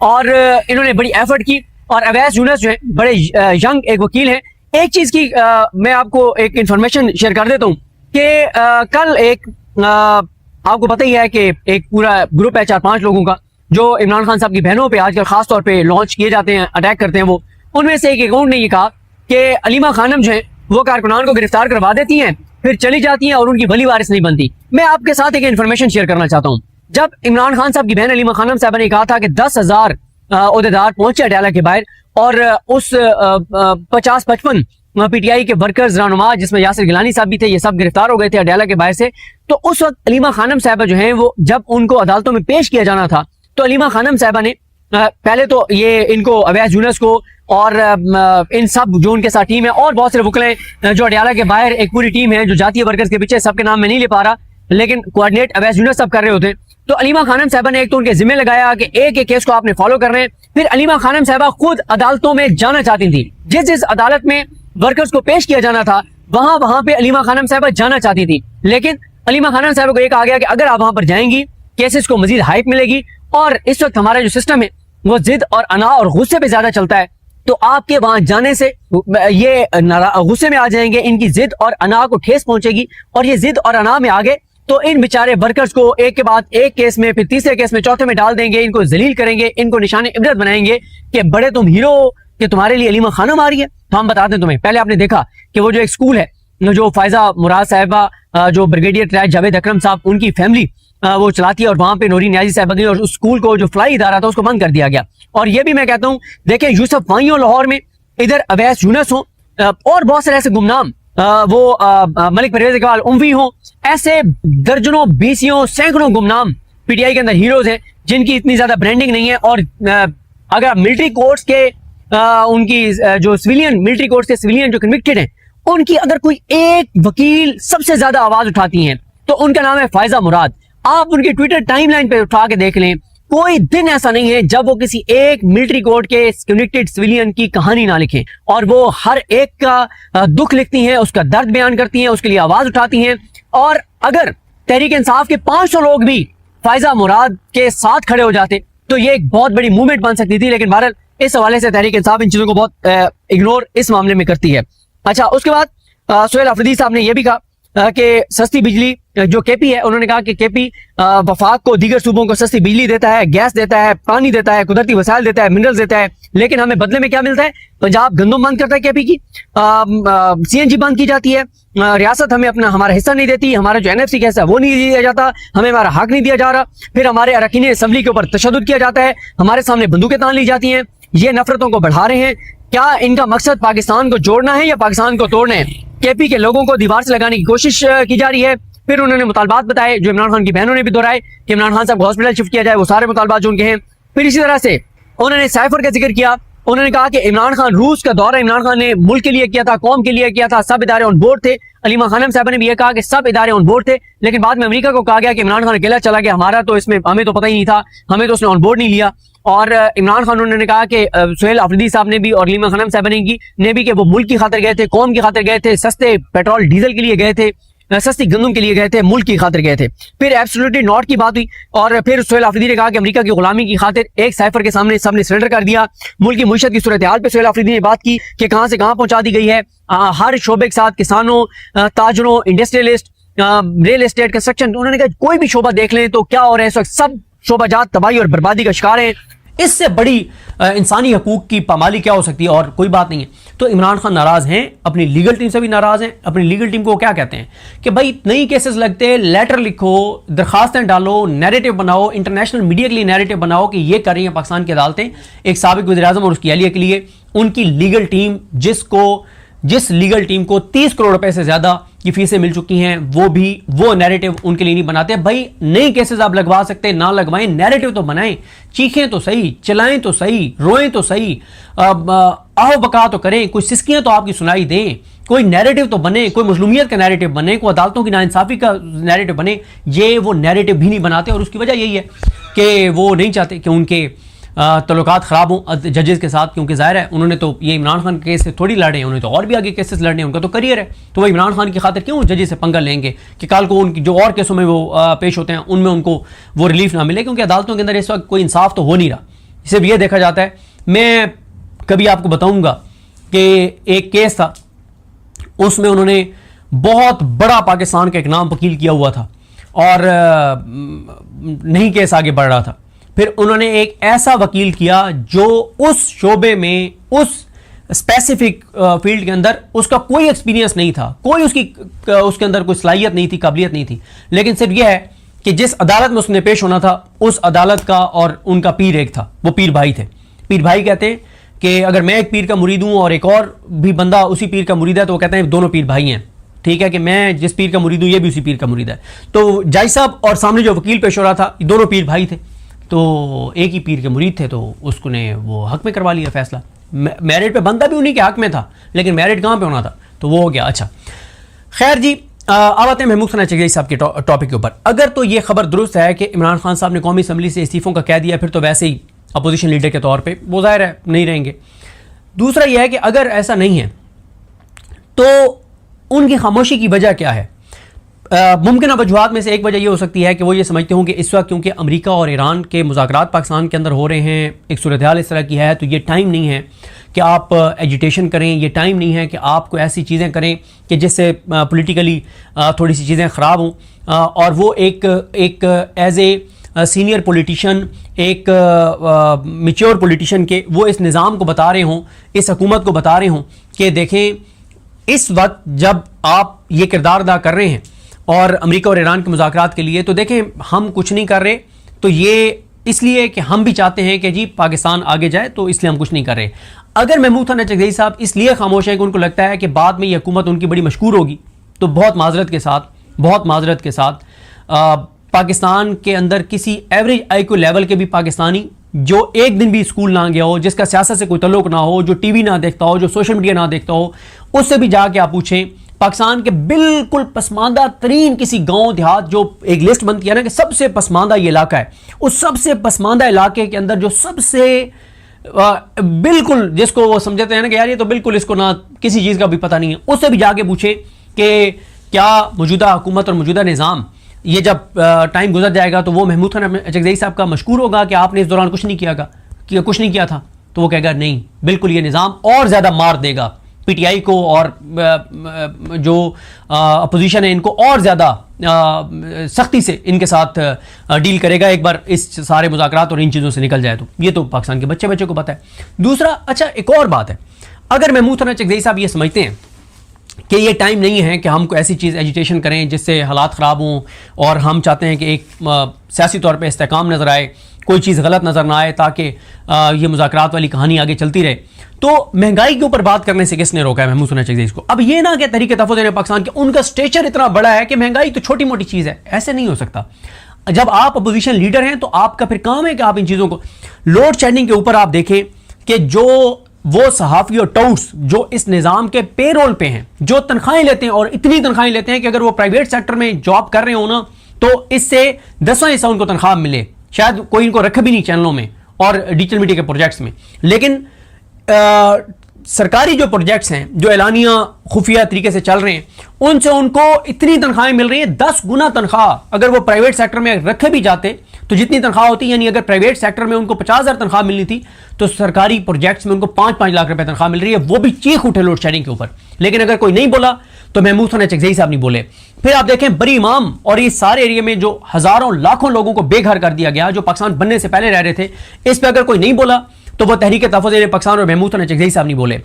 اور انہوں نے بڑی ایفرٹ کی. اور اویس یونس جو ہے بڑے ینگ ایک وکیل ہیں. ایک چیز کی میں آپ کو ایک انفارمیشن شیئر کر دیتا ہوں کہ کل ایک آپ کو پتہ ہی ہے کہ ایک پورا گروپ ہے 4-5 لوگوں کا جو عمران خان صاحب کی بہنوں پہ آج کل خاص طور پہ لانچ کیے جاتے ہیں, اٹیک کرتے ہیں. وہ ان میں سے ایک اکاؤنٹ نے یہ کہا کہ علیمہ خانم جو ہیں وہ کارکنان کو گرفتار کروا دیتی ہیں, پھر چلی جاتی ہیں اور ان کی ولی وارث نہیں بنتی. میں آپ کے ساتھ ایک انفارمیشن شیئر کرنا چاہتا ہوں. جب عمران خان صاحب کی بہن علیمہ خانم صاحبہ نے کہا تھا کہ 10,000 عہدیدار پہنچے اڈیالہ کے باہر اور اس 50-55 پی ٹی آئی کے ورکرز رہنما جس میں یاسر گیلانی صاحب بھی تھے, یہ سب گرفتار ہو گئے تھے اڈیالہ کے باہر سے. تو اس وقت علیمہ خانم صاحبہ جو ہیں وہ جب ان کو عدالتوں میں پیش کیا جانا تھا تو علیمہ خانم صاحبہ نے پہلے تو یہ ان کو اویس یونس کو اور ان سب جو ان کے ساتھ ٹیم ہے اور بہت سے وکلے جو اڈیالہ کے باہر ایک پوری ٹیم ہے جو جاتی ہے ورکرز کے پیچھے, سب کے نام میں نہیں لے پا رہا لیکن کوآرڈینیٹ اویس یونس سب کر رہے ہوتے. تو علیمہ خانم صاحبہ نے ایک تو ان کے ذمہ لگایا کہ ایک ایک کیس کو آپ نے فالو کر رہے ہیں. پھر علیمہ خانم صاحبہ خود عدالتوں میں جانا چاہتی تھی, جس عدالت میں ورکرز کو پیش کیا جانا تھا وہاں پہ علیمہ خانم صاحبہ جانا چاہتی تھی. لیکن علیمہ خانم صاحبہ کو یہ کہا گیا کہ اگر آپ وہاں پر جائیں گی کیسز کو مزید ہائپ ملے گی, اور اس وقت ہمارا جو سسٹم ہے وہ ضد اور انا اور غصے پہ زیادہ چلتا ہے, تو آپ کے وہاں جانے سے یہ غصے میں آ جائیں گے, ان کی ضد اور انا کو ٹھیس پہنچے گی, اور یہ ضد اور انا میں آگے تو ان بیچارے ورکرز کو ایک کے بعد ایک کیس میں, پھر تیسرے کیس میں, چوتھے میں ڈال دیں گے, ان کو ذلیل کریں گے, ان کو نشان عبرت بنائیں گے کہ بڑے تم ہیرو ہو کہ تمہارے لیے علیمہ خانم آ رہی ہے. تو ہم بتاتے ہیں تمہیں, پہلے آپ نے دیکھا کہ وہ جو ایک سکول ہے جو فائزہ مراد صاحبہ جو بریگیڈیئر ٹرائب جاوید اکرم صاحب ان کی فیملی وہ چلاتی ہے, اور وہاں پہ نوری نیازی صاحبہ گئی اور اس سکول کو جو فلائی ادارہ تھا اس کو بند کر دیا گیا. اور یہ بھی میں کہتا ہوں دیکھیں یوسف وائیوں لاہور میں, ادھر اویس یونس ہوں, اور بہت سارے ایسے گمنام وہ ملک پرویز اقبال اموی ہوں, ایسے درجنوں بیسیوں سینکڑوں گمنام پی ٹی آئی کے اندر ہیروز ہیں جن کی اتنی زیادہ برانڈنگ نہیں ہے. اور اگر ملٹری کورٹس کے ان کی جو سویلین ملٹری کورٹس کے سویلین جو کنوکٹڈ ہیں ان کی اگر کوئی ایک وکیل سب سے زیادہ آواز اٹھاتی ہیں تو ان کا نام ہے فائزہ مراد. آپ ان کی ٹویٹر ٹائم لائن پہ اٹھا کے دیکھ لیں, کوئی دن ایسا نہیں ہے جب وہ کسی ایک ملٹری کورٹ کے کنوکٹڈ سویلین کی کہانی نہ لکھیں, اور وہ ہر ایک کا دکھ لکھتی ہیں, اس کا درد بیان کرتی ہیں, اس کے لیے آواز اٹھاتی ہیں. اور اگر تحریک انصاف کے 500 لوگ بھی فائزہ مراد کے ساتھ کھڑے ہو جاتے تو یہ ایک بہت بڑی موومنٹ بن سکتی تھی. لیکن بہرحال اس حوالے سے تحریک انصاف ان چیزوں کو بہت اگنور اس معاملے میں کرتی ہے. اچھا, اس کے بعد سہیل آفریدی صاحب نے یہ بھی کہا کہ سستی بجلی جو کے پی ہے, انہوں نے کہا کہ کے پی وفاق کو دیگر صوبوں کو سستی بجلی دیتا ہے, گیس دیتا ہے, پانی دیتا ہے, قدرتی وسائل دیتا ہے, منرل دیتا ہے, لیکن ہمیں بدلے میں کیا ملتا ہے؟ پنجاب گندم بند کرتا ہے کے پی کی, سی این جی بند کی جاتی ہے, ریاست ہمیں اپنا ہمارا حصہ نہیں دیتی, ہمارا جو این ایف سی کا حصہ وہ نہیں دیا جاتا, ہمیں ہمارا حق نہیں دیا جا رہا, پھر ہمارے اراکین اسمبلی کے اوپر تشدد کیا جاتا ہے, ہمارے سامنے بندوقیں تان لی جاتی ہیں. یہ نفرتوں کو بڑھا رہے ہیں. کیا ان کا مقصد پاکستان کو جوڑنا ہے یا پاکستان کو توڑنا ہے؟ کے پی کے لوگوں کو دیوار سے لگانے کی کوشش کی جا رہی ہے. پھر انہوں نے مطالبات بتائے جو عمران خان کی بہنوں نے بھی دہرائے کہ عمران خان صاحب کو ہاسپٹل شفٹ کیا جائے, وہ سارے مطالبات جو ان کے ہیں. پھر اسی طرح سے انہوں نے سائفر کا ذکر کیا, انہوں نے کہا کہ عمران خان روس کا دورہ عمران خان نے ملک کے لیے کیا تھا, قوم کے لیے کیا تھا, سب ادارے آن بورڈ تھے. علیمہ خانم صاحبہ نے بھی یہ کہا کہ سب ادارے آن بورڈ تھے, لیکن بعد میں امریکہ کو کہا گیا کہ عمران خان اکیلا چلا گیا, ہمارا تو اس میں ہمیں تو پتہ ہی نہیں تھا, ہمیں تو اس نے آن بورڈ نہیں لیا. اور عمران خان انہوں نے کہا کہ سہیل آفریدی صاحب نے بھی اور علیمہ خانم صاحبہ نے بھی کہ وہ ملک کی خاطر گئے تھے, قوم کی خاطر گئے تھے, سستے پیٹرول ڈیزل کے لیے گئے تھے, سستی گندم کے لیے گئے تھے, ملک کی خاطر گئے تھے. پھر ایبسولوٹلی ناٹ کی بات ہوئی, اور پھر سہیل آفریدی نے کہا کہ امریکہ کی غلامی کی خاطر ایک سائفر کے سامنے سب نے سرنڈر کر دیا. ملک کی معیشت کی صورتحال پہ سہیل آفریدی نے بات کی کہ کہاں سے کہاں پہنچا دی گئی ہے. ہر شعبے کے ساتھ کسانوں, تاجروں, انڈسٹریلسٹ, ریل اسٹیٹ, کنسٹرکشن, انہوں نے کہا کوئی بھی شعبہ دیکھ لیں تو کیا ہو رہا ہے اس وقت, سب شعبہ جات تباہی اور بربادی کا شکار ہیں. اس سے بڑی انسانی حقوق کی پامالی کیا ہو سکتی ہے؟ اور کوئی بات نہیں ہے. تو عمران خان ناراض ہیں, اپنی لیگل ٹیم سے بھی ناراض ہیں. اپنی لیگل ٹیم کو کیا کہتے ہیں کہ بھائی نئی کیسز لگتے, لیٹر لکھو, درخواستیں ڈالو, نیریٹو بناؤ, انٹرنیشنل میڈیا کے لیے نیریٹو بناؤ کہ یہ کر رہی ہیں پاکستان کی عدالتیں ایک سابق وزیر اعظم اور اس کی اہلیہ کے لیے. ان کی لیگل ٹیم جس لیگل ٹیم کو 30 کروڑ روپے سے زیادہ کی فیسیں مل چکی ہیں, وہ نیریٹو ان کے لیے نہیں بناتے. بھائی نئی کیسز آپ لگوا سکتے, نہ لگوائیں, نیریٹو تو بنائیں, چیخیں تو صحیح, چلائیں تو صحیح, روئیں تو صحیح, آہو بکا تو کریں, کوئی سسکیاں تو آپ کی سنائی دیں, کوئی نیریٹو تو بنے, کوئی مظلومیت کا نیریٹو بنے, کوئی عدالتوں کی ناانصافی کا نیریٹو بنے. یہ وہ نیریٹو بھی نہیں بناتے, اور اس کی وجہ یہی ہے کہ وہ نہیں چاہتے کہ ان کے تعلقات خراب ہوں ججز کے ساتھ, کیونکہ ظاہر ہے انہوں نے تو یہ عمران خان کے کیس سے تھوڑی لڑے ہیں, انہوں نے تو اور بھی آگے کیسز لڑنے ہیں, ان کا تو کریئر ہے. تو وہ عمران خان کی خاطر کیوں ججز سے پنگا لیں گے کہ کل کو ان کی جو اور کیسوں میں وہ پیش ہوتے ہیں ان میں ان کو وہ ریلیف نہ ملے, کیونکہ عدالتوں کے اندر اس وقت کوئی انصاف تو ہو نہیں رہا. صرف یہ دیکھا جاتا ہے. میں کبھی آپ کو بتاؤں گا کہ ایک کیس تھا, اس میں انہوں نے بہت بڑا پاکستان کا ایک نام وکیل کیا ہوا تھا اور نہیں کیس آگے بڑھ رہا تھا. پھر انہوں نے ایک ایسا وکیل کیا جو اس شعبے میں, اس اسپیسیفک فیلڈ کے اندر اس کا کوئی ایکسپیرینس نہیں تھا, کوئی اس کے اندر کوئی صلاحیت نہیں تھی, قابلیت نہیں تھی, لیکن صرف یہ ہے کہ جس عدالت میں اس نے پیش ہونا تھا اس عدالت کا اور ان کا پیر ایک تھا, وہ پیر بھائی تھے. پیر بھائی کہتے ہیں کہ اگر میں ایک پیر کا مرید ہوں اور ایک اور بھی بندہ اسی پیر کا مرید ہے تو وہ کہتے ہیں دونوں پیر بھائی ہیں. ٹھیک ہے, کہ میں جس پیر کا مرید ہوں یہ بھی اسی پیر کا مرید ہے. تو جائی صاحب اور سامنے جو وکیل پیش ہو رہا تھا, یہ دونوں پیر بھائی تھے, تو ایک ہی پیر کے مرید تھے, تو اس کو نے وہ حق میں کروا لیا فیصلہ. میرٹ پہ بندہ بھی انہی کے حق میں تھا, لیکن میرٹ کہاں پہ ہونا تھا, تو وہ ہو گیا. اچھا خیر جی, اب آتے ہیں محمود ثنا چغیئی صاحب کے ٹاپک کے اوپر. اگر تو یہ خبر درست ہے کہ عمران خان صاحب نے قومی اسمبلی سے استعفوں کا کہہ دیا, پھر تو ویسے ہی اپوزیشن لیڈر کے طور پہ وہ ظاہر ہے نہیں رہیں گے. دوسرا یہ ہے کہ اگر ایسا نہیں ہے تو ان کی خاموشی کی وجہ کیا ہے؟ ممکنہ وجوہات میں سے ایک وجہ یہ ہو سکتی ہے کہ وہ یہ سمجھتے ہوں کہ اس وقت کیونکہ امریکہ اور ایران کے مذاکرات پاکستان کے اندر ہو رہے ہیں, ایک صورتحال اس طرح کی ہے, تو یہ ٹائم نہیں ہے کہ آپ ایجیٹیشن کریں, یہ ٹائم نہیں ہے کہ آپ کو ایسی چیزیں کریں کہ جس سے پولیٹیکلی تھوڑی سی چیزیں خراب ہوں. اور وہ ایک ایز اے سینئر پولیٹیشین, ایک میچور پولیٹیشین کے وہ اس نظام کو بتا رہے ہوں, اس حکومت کو بتا رہے ہوں کہ دیکھیں اس وقت جب آپ یہ کردار ادا کر رہے ہیں اور امریکہ اور ایران کے مذاکرات کے لیے, تو دیکھیں ہم کچھ نہیں کر رہے, تو یہ اس لیے کہ ہم بھی چاہتے ہیں کہ جی پاکستان آگے جائے, تو اس لیے ہم کچھ نہیں کر رہے. اگر محمود ثنا چغیئی صاحب اس لیے خاموش ہیں کہ ان کو لگتا ہے کہ بعد میں یہ حکومت ان کی بڑی مشکور ہوگی, تو بہت معذرت کے ساتھ پاکستان کے اندر کسی ایوریج آئی کیو لیول کے بھی پاکستانی جو ایک دن بھی اسکول نہ گیا ہو, جس کا سیاست سے کوئی تعلق نہ ہو, جو ٹی وی نہ دیکھتا ہو, جو سوشل میڈیا نہ دیکھتا ہو, اس سے بھی جا کے آپ پوچھیں پاکستان کے بالکل پسماندہ ترین کسی گاؤں دیہات, جو ایک لسٹ بند کیا نا کہ سب سے پسماندہ یہ علاقہ ہے, اس سب سے پسماندہ علاقے کے اندر جو سب سے بالکل جس کو وہ سمجھتے ہیں نا کہ یار یہ تو بالکل اس کو نہ کسی چیز کا بھی پتہ نہیں ہے, اس سے بھی جا کے پوچھیں کہ کیا موجودہ حکومت اور موجودہ نظام یہ جب ٹائم گزر جائے گا تو وہ محمود ثنا چغیئی صاحب کا مشکور ہوگا کہ آپ نے اس دوران کچھ نہیں کیا تھا, تو وہ کہے گا نہیں, بالکل یہ نظام اور زیادہ مار دے گا پی ٹی آئی کو, اور جو اپوزیشن ہے ان کو اور زیادہ سختی سے ان کے ساتھ ڈیل کرے گا ایک بار اس سارے مذاکرات اور ان چیزوں سے نکل جائے. تو یہ تو پاکستان کے بچے کو پتہ ہے. دوسرا, اچھا ایک اور بات ہے, اگر محمود ثنا چغیئی صاحب یہ سمجھتے ہیں کہ یہ ٹائم نہیں ہے کہ ہم کو ایسی چیز ایجیٹیشن کریں جس سے حالات خراب ہوں, اور ہم چاہتے ہیں کہ ایک سیاسی طور پہ استحکام نظر آئے, کوئی چیز غلط نظر نہ آئے, تاکہ یہ مذاکرات والی کہانی آگے چلتی رہے, تو مہنگائی کے اوپر بات کرنے سے کس نے روکا ہے محمود ثنا چغیئی کو؟ اب یہ نہ کہ تحریک تحفظ پاکستان کے ان کا اسٹیچر اتنا بڑا ہے کہ مہنگائی تو چھوٹی موٹی چیز ہے, ایسے نہیں ہو سکتا. جب آپ اپوزیشن لیڈر ہیں تو آپ کا پھر کام ہے کہ آپ ان چیزوں کو, لوڈ شیڈنگ کے اوپر آپ دیکھیں کہ جو وہ صحافی اور ٹاؤٹس جو اس نظام کے پے رول پہ ہیں, جو تنخواہیں لیتے ہیں, اور اتنی تنخواہیں لیتے ہیں کہ اگر وہ پرائیویٹ سیکٹر میں جاب کر رہے ہوں نا تو اس سے 10واں حصہ ان کو تنخواہ ملے, شاید کوئی ان کو رکھے بھی نہیں چینلوں میں اور ڈیجیٹل میڈیا کے پروجیکٹس میں. لیکن سرکاری جو پروجیکٹس ہیں جو اعلانیہ خفیہ طریقے سے چل رہے ہیں, ان سے ان کو اتنی تنخواہیں مل رہی ہیں, 10 گنا تنخواہ اگر وہ پرائیویٹ سیکٹر میں رکھے بھی جاتے تو جتنی تنخواہ ہوتی, یعنی اگر پرائیویٹ سیکٹر میں ان کو 50,000 تنخواہ ملنی تھی تو سرکاری پروجیکٹس میں ان کو 5-5 لاکھ روپے تنخواہ مل رہی ہے, وہ بھی چیخ اٹھے لوڈ شیڈنگ کے اوپر. لیکن اگر کوئی نہیں بولا تو محمود ثنا چغیئی صاحب نہیں بولے. پھر آپ دیکھیں بری امام اور اس سارے ایریا میں جو ہزاروں لاکھوں لوگوں کو بے گھر کر دیا گیا, جو پاکستان بننے سے پہلے رہ رہے تھے, اس پہ اگر کوئی نہیں بولا تو وہ تحریک تحفظ پاکستان اور محمود ثنا چغیئی صاحب نہیں بولے.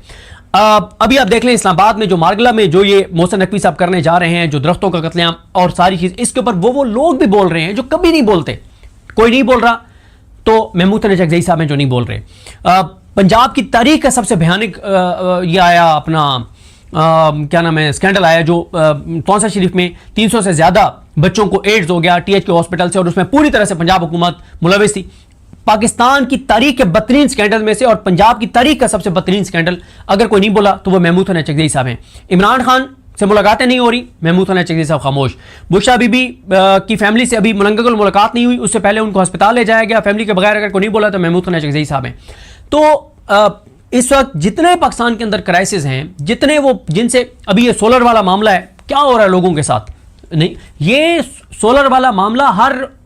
ابھی آپ دیکھ لیں اسلام آباد میں جو مارگلہ میں جو یہ محسن نقوی صاحب کرنے جا رہے ہیں, جو درختوں کا قتل عام اور ساری چیز, اس کے اوپر وہ لوگ بھی بول رہے ہیں جو کبھی نہیں بولتے. کوئی نہیں بول رہا تو محمود ثنا چغیئی صاحب ہیں جو نہیں بول رہے. پنجاب کی تاریخ کا سب سے بھیانک یہ آیا اپنا کیا نام ہے اسکینڈل آیا, جو تونسا شریف میں 300 سے زیادہ بچوں کو ایڈز ہو گیا ٹی ایچ کے ہاسپٹل سے, اور اس میں پوری طرح سے پنجاب حکومت ملوث تھی. پاکستان کی تاریخ کے بدترین اسکینڈل میں سے اور پنجاب کی تاریخ کا سب سے بدترین اسکینڈل, اگر کوئی نہیں بولا تو وہ محمود ثنا چغیئی صاحب ہیں. عمران خان سے ملاقاتیں نہیں ہو رہی, محمود ثنا چغیئی صاحب خاموش. بشرا بی بی کی فیملی سے ابھی ملنگل ملاقات نہیں ہوئی, اس سے پہلے ان کو ہسپتال لے جایا گیا, فیملی کے بغیر اگر کوئی نہیں بولا تو محمود ثنا چغیئی صاحب ہیں. تو اس وقت جتنے پاکستان کے اندر کرائسس ہیں, جتنے وہ جن سے ابھی یہ سولر والا معاملہ ہے, کیا ہو رہا ہے لوگوں کے ساتھ, نہیں یہ سولر والا معاملہ ہر